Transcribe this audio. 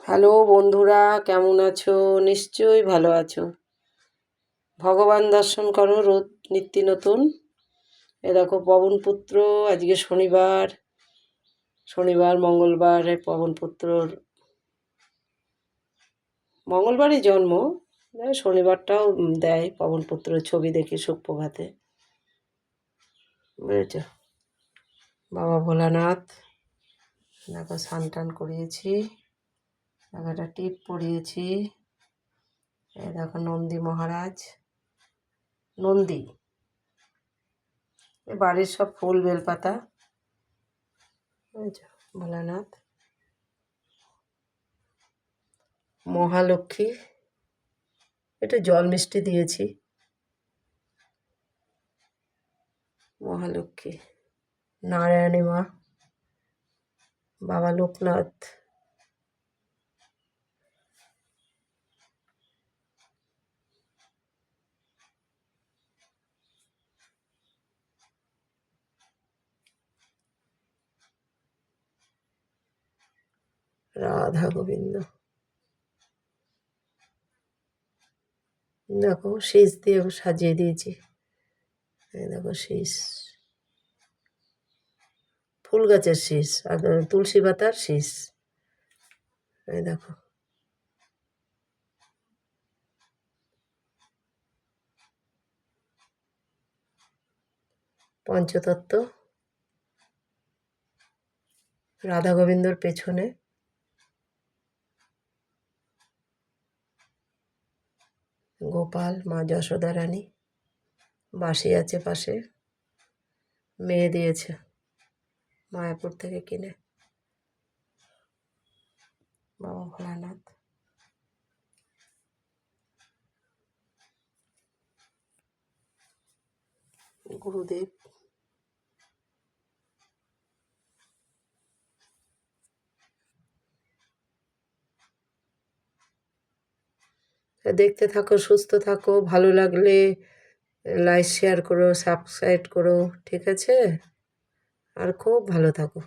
Hello বন্ধুরা, কেমন আছো? নিশ্চয়ই ভালো আছো। ভগবান দর্শন করো রোজ নিত্য নতুন। এ দেখো পবনপুত্র, আজকে শনিবার। মঙ্গলবার পবনপুত্রর মঙ্গলবারই জন্ম। শনিবারটাও দেয় পবনপুত্রের ছবি দেখি সুপ্রভাতে, বুঝেছ? বাবা ভোলানাথ, দেখো স্নান টান করিয়েছি, একটা টিপ পরিয়েছি। এ দেখো নন্দী মহারাজ, নন্দী, বাড়ির সব ফুল বেলপাতা, বুঝেছ? ভোলানাথ, মহালক্ষ্মী, একটু জল মিষ্টি দিয়েছি। মহালক্ষ্মী, নারায়ণী মা, বাবা লোকনাথ, রাধা গোবিন্দ, দেখো শীষ দিয়ে সাজিয়ে দিয়েছি। এই দেখো শীষ, ফুল গাছের শীষ আর তুলসী পাতার শীষ। এই দেখো পঞ্চতত্ত্ব, রাধা গোবিন্দর পেছনে গোপাল, মা যশোদা রানী, বাঁশি আছে পাশে, মেয়ে দিয়েছে মায়াপুর থেকে কিনে। বাবা ভোলানাথ, গুরুদেব, দেখতে থাকো, সুস্থ থাকো, ভালো লাগলে লাইক শেয়ার করো, সাবস্ক্রাইব করো, ঠিক আছে? আর খুব ভালো থাকো।